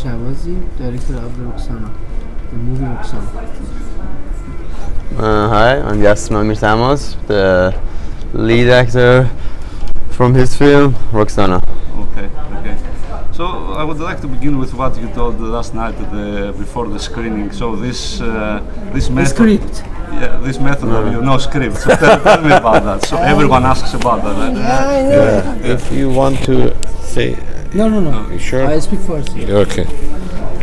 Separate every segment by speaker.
Speaker 1: Shahbazi, director of Roxana, the movie Roxana.
Speaker 2: Hi, I'm Yasna Mirtahmasb, the lead actor from his film Roxana.
Speaker 3: Okay. So I would like to begin with what you told last night before the screening. So this method.
Speaker 1: Script.
Speaker 3: Yeah, this method of no script. So tell me about that. So everyone asks about that. Right?
Speaker 1: Yeah, I know.
Speaker 4: If you want to say,
Speaker 1: No.
Speaker 4: you sure?
Speaker 1: I speak Farsi.
Speaker 4: Okay.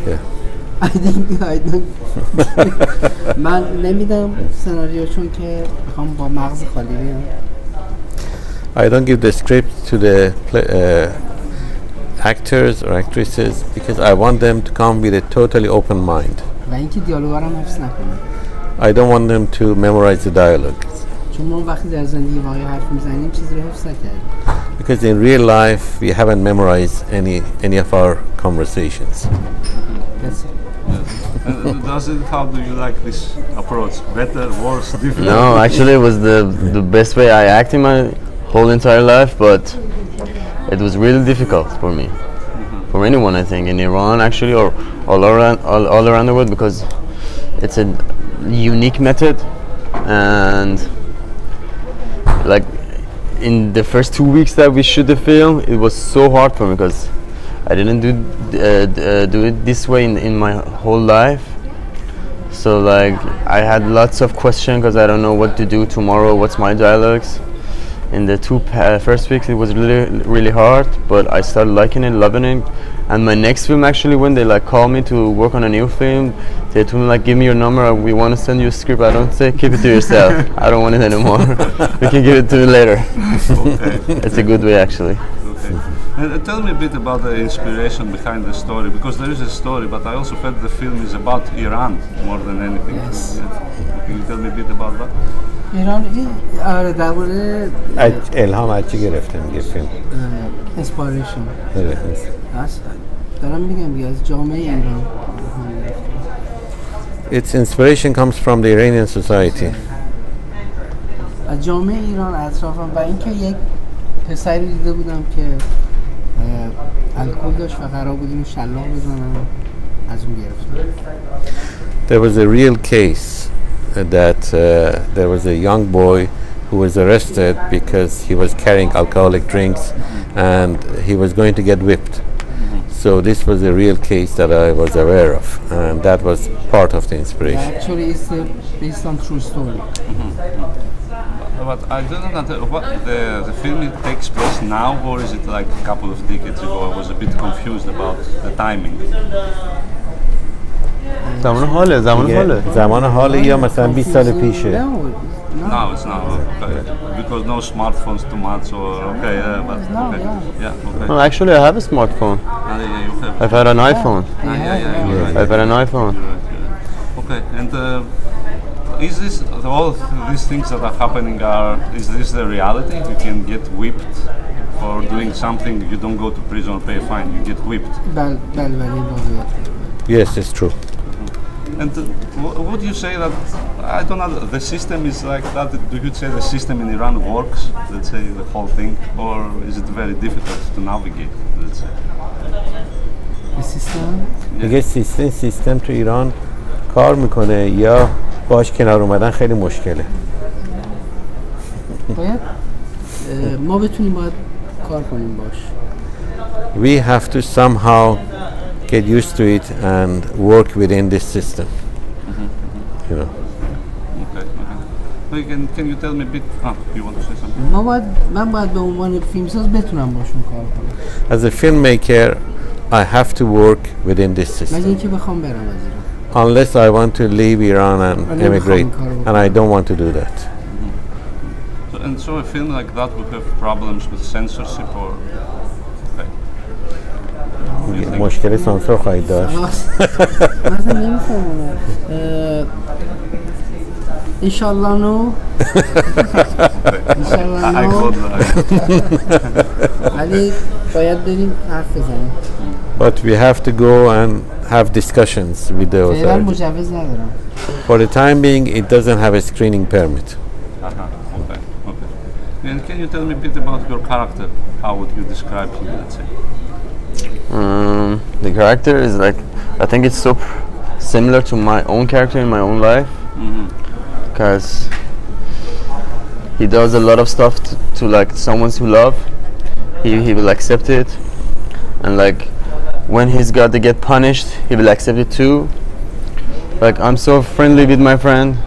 Speaker 4: Yeah.
Speaker 1: I don't. من نمیدم سناریو چون که میخوام با مغز خالی بیام.
Speaker 4: I don't give the script to the actors or actresses because I want them to come with a totally open mind.
Speaker 1: و اینکه دیالوگا رو حفظ نکنم.
Speaker 4: I don't want them to memorize the dialogue
Speaker 1: چون ما وقتی در زندگی واقعی حرف میزنیم چیزی رو حفظ نکردیم.
Speaker 4: because in real life we haven't memorized any of our conversations.
Speaker 1: That's it.
Speaker 3: How do you like this approach? Better, worse, different?
Speaker 2: No, actually it was the best way I act in my whole entire life, but it was really difficult for me. For anyone, I think, in Iran actually, or all around the world, because it's a unique method, and like in the first 2 weeks that we shoot the film, it was so hard for me because I didn't do it this way in my whole life. So like I had lots of questions because I don't know what to do tomorrow, what's my dialogues. In the first weeks it was really hard, but I started liking it, loving it. And my next film actually, when they like call me to work on a new film, they told me like, give me your number, we want to send you a script. I don't say keep it to yourself. I don't want it anymore. We can give it to you later.
Speaker 3: Okay.
Speaker 2: It's a good way actually.
Speaker 3: Okay. And tell me a bit about the inspiration behind the story, because there is a story, but I also felt the film is about Iran more than anything.
Speaker 1: Yes.
Speaker 3: Can you tell me a bit about that?
Speaker 1: ایران آره در مورد
Speaker 4: الهام از چی گرفته میگه فیلم؟
Speaker 1: inspiration
Speaker 4: آره.
Speaker 1: هست دارم میگم دیگه از جامعه ایران.
Speaker 4: Its inspiration comes from the Iranian society.
Speaker 1: از جامعه ایران اطرافم و اینکه یک پسری دیده بودم که الکل داشت و قرار بود اینو شلاق بزنن، از اون گرفتم.
Speaker 4: There was a real case that there was a young boy who was arrested because he was carrying alcoholic drinks and he was going to get whipped. So this was a real case that I was aware of, and that was part of the inspiration.
Speaker 1: Actually it's based on true story.
Speaker 3: But I don't know what the film takes place now, or is it like a couple of decades ago? I was a bit confused about the timing.
Speaker 4: زمان حاله یا مثلا 20 سال پیشه.
Speaker 3: No, it's not. Okay. Because no smartphones too much, or okay, but okay. Yeah, okay.
Speaker 2: No, actually I have a smartphone.
Speaker 3: Yeah, you have.
Speaker 2: I've had an iPhone.
Speaker 3: You're right.
Speaker 2: I've had an iPhone.
Speaker 3: Okay, and is this all these things that are happening is this the reality? You can get whipped for doing something. You don't go to prison or pay a fine. You get whipped.
Speaker 1: بله این واقعیت.
Speaker 4: Yes, it's true.
Speaker 3: And would you say that I don't know the system is like that? Do you say the system in Iran works? Let's say the whole thing, or is it very difficult to navigate? Let's say.
Speaker 1: The system.
Speaker 4: میگه سیستم تو ایران کار میکنه یا باش کنار اومدن خیلی مشکله.
Speaker 1: باید ما بتونیم باید کار کنیم باش.
Speaker 4: We have to somehow get used to it and work within this system. You know.
Speaker 3: Okay. Can you tell me a bit? You want to say something?
Speaker 1: من باید به عنوان فیلمساز بتونم باشون کار کنم.
Speaker 4: As a filmmaker, I have to work within this
Speaker 1: مگه
Speaker 4: system.
Speaker 1: اینکه بخوام برم از ایران.
Speaker 4: Unless I want to leave Iran and immigrate, and I don't want to do that.
Speaker 3: So a film like that would have problems with censorship, or
Speaker 4: مشکل سانسور خواهید داشت.
Speaker 1: مثلا نمیفهمم. انشالله نو. انشالله نو. ولی باید بریم حرف بزنیم.
Speaker 4: But we have to go and have discussions with the
Speaker 1: فعلا
Speaker 4: authorities.
Speaker 1: مجوز ندارم.
Speaker 4: For the time being, it doesn't have a screening permit.
Speaker 3: Okay. And can you tell me a bit about your character? How would you describe him, let's say?
Speaker 2: The character is like, I think it's so similar to my own character in my own life, because he does a lot of stuff to like someone to love. He will accept it, and like when he's got to get punished, he will accept it too. Like, I'm so friendly with my friend.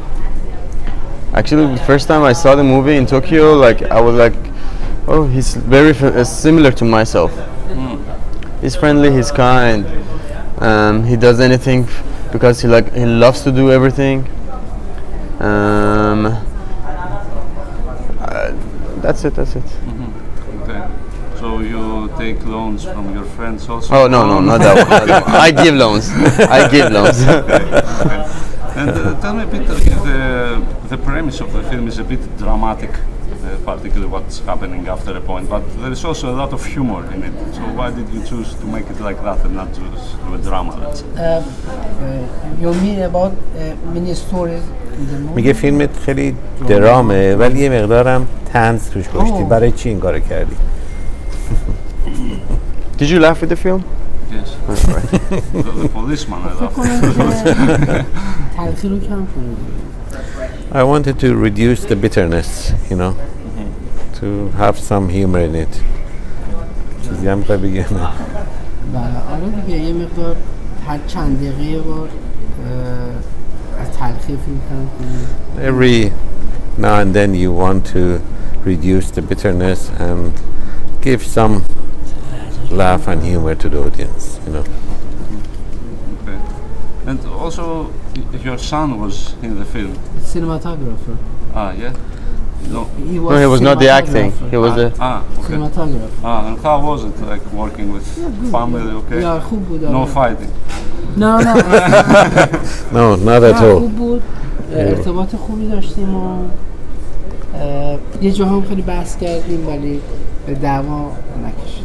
Speaker 2: Actually, the first time I saw the movie in Tokyo, like I was like, oh, he's very similar to myself. He's friendly, he's kind, he does anything because he loves to do everything. That's it.
Speaker 3: Okay. So you take loans from your friends also?
Speaker 2: Oh no, not that one. Not that one. I give loans.
Speaker 3: Okay. And tell me a bit, the premise of the film is a bit dramatic, particularly what's happening after a point, but there is also a lot of humor in it. So why did you choose to make it like that and not just do a drama, let's say?
Speaker 1: You mean about mini stories in the movie?
Speaker 4: میگه فیلمت خیلی درامه ولی یه مقدارم طنز توش گذاشتی. برای چی این کارو کردی؟
Speaker 2: Did you laugh with the film?
Speaker 3: Yes. The policeman, I love.
Speaker 1: تلخی رو کم کنید.
Speaker 4: I wanted to reduce the bitterness, you know, to have some humor in it. چیزی هم می‌خوای بگی؟
Speaker 1: و آره دیگه یه مقدار هر چند دقیقه یه بار از تلخی فیلم کم کنید.
Speaker 4: Every now and then you want to reduce the bitterness and give some laugh and humor to the audience, you know.
Speaker 3: Okay. And also, your son was in the film.
Speaker 1: Cinematographer.
Speaker 3: Ah, yeah? No.
Speaker 2: No, he was not the acting. He was the.
Speaker 3: Okay.
Speaker 1: Cinematographer.
Speaker 3: And how was it, like, working with family, okay?
Speaker 1: یا خوب بود.
Speaker 3: No fighting?
Speaker 1: نه
Speaker 4: No, not at all.
Speaker 1: خوب بود. ارتباط خوبی داشتیم و یه جا هم خیلی بحث کردیم ولی به دعوا نکشید.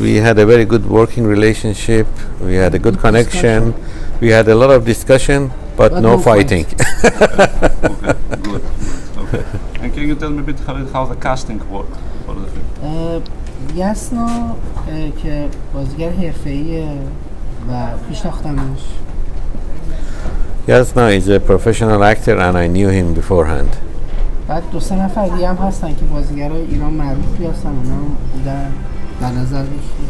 Speaker 4: We had a very good working relationship. We had a good connection. We had a lot of discussion, but no fighting.
Speaker 3: Okay, good. Okay. And can you tell me a bit how the casting worked for the film?
Speaker 1: یسنا که بازیگر حرفه‌ایه و میشناختمش.
Speaker 4: Yasna is a professional actor and I knew him beforehand.
Speaker 1: بعد 2-3 نفر دیگه هم هستن که بازیگرای ایران معروفی هستن، اونا هم بودن در نظر داشتیم.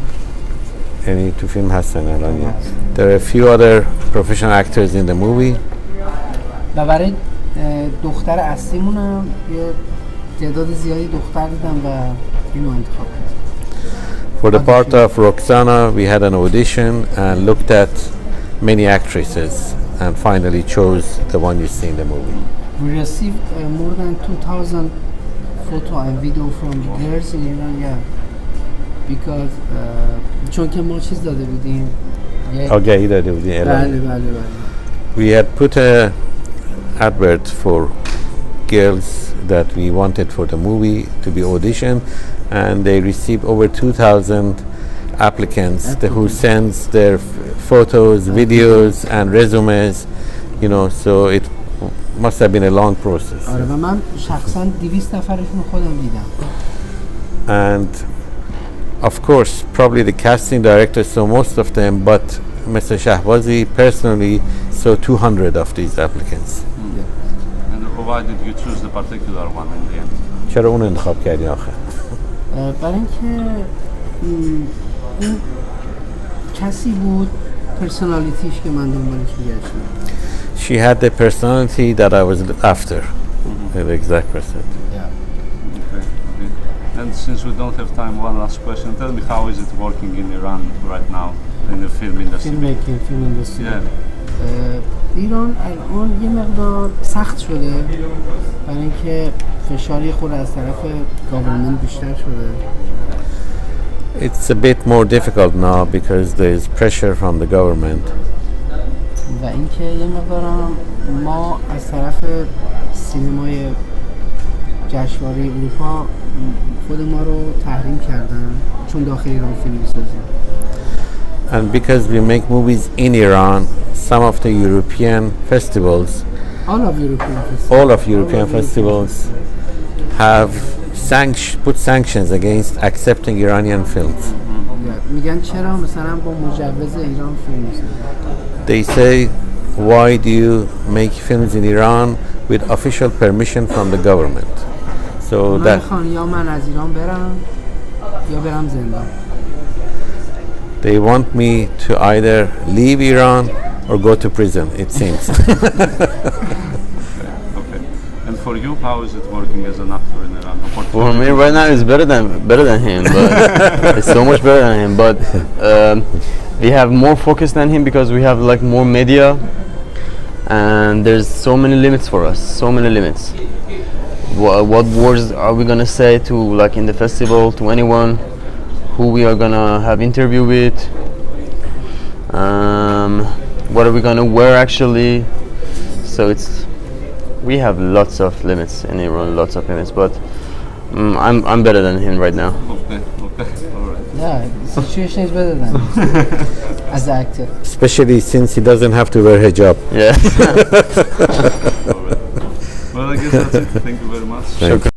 Speaker 4: یعنی تو فیلم هستن الان. There are a few other professional actors in the movie.
Speaker 1: و برای دختر اصلیمون هم یه تعداد زیادی دختر دیدم و اینو انتخاب کردم.
Speaker 4: For the part of Roxana, we had an audition and looked at many actresses and finally chose the one you see in the movie.
Speaker 1: We received more than 2,000 photo and video from girls in Iran, yeah. Because چون که ما چیز داده بودیم.
Speaker 4: آگهی داده بودیم.
Speaker 1: بله.
Speaker 4: We had put a advert for girls that we wanted for the movie to be auditioned, and they received over 2,000 applicants who sends their photos, videos, and resumes. You know, so it must have been a long process.
Speaker 1: آره و من شخصا 200 نفرشون خودم دیدم.
Speaker 4: And of course, probably the casting director saw most of them, but Mr. Shahbazi personally saw 200 of these applicants.
Speaker 3: And why did you choose the particular one in the end?
Speaker 4: چرا اون انتخاب کردی آخه؟
Speaker 1: برای اینکه این کسی بود پرسونالیتیش که من دنبالش میگشتم.
Speaker 4: She had the personality that I was after. The exact person.
Speaker 1: Yeah.
Speaker 3: Okay. And since we don't have time, one last question. Tell me, how is it working in Iran right now in the film industry?
Speaker 1: Filmmaking, film industry.
Speaker 3: Yeah.
Speaker 1: ایران الان یه مقدار سخت شده برای اینکه فشاری خود از طرف گاورمنت بیشتر شده.
Speaker 4: It's a bit more difficult now because there is pressure from the government.
Speaker 1: و اینکه یه مقدارم ما از طرف سینمای جشنواره اروپا خود ما رو تحریم کردن چون داخل ایران فیلم می‌سازیم.
Speaker 4: And because we make movies in Iran, some of the European festivals, all of European festivals have put sanctions against accepting Iranian films.
Speaker 1: میگن چرا مثلا با مجوز ایران فیلم میسازی؟
Speaker 4: They say, why do you make films in Iran with official permission from the government? So
Speaker 1: اونا
Speaker 4: that
Speaker 1: میخوان یا من از ایران برم یا برم زندان.
Speaker 4: they want me to either leave Iran or go to prison, it seems.
Speaker 3: Okay. And for you, how is it working as an actor in Iran?
Speaker 2: For me right now it's better than him, but it's so much better than him. But we have more focus than him because we have like more media, and there's so many limits for us, so many limits. What words are we gonna say to like in the festival to anyone? Who we are gonna have interview with? What are we gonna wear actually? So we have lots of limits in Iran, lots of limits. But I'm better than him right now.
Speaker 3: Okay, all right.
Speaker 1: Yeah, the situation is better than as an actor.
Speaker 4: Especially since he doesn't have to wear hijab.
Speaker 2: Yeah.
Speaker 3: All right. Well, I guess that's it. Thank you very much.
Speaker 4: Thank you.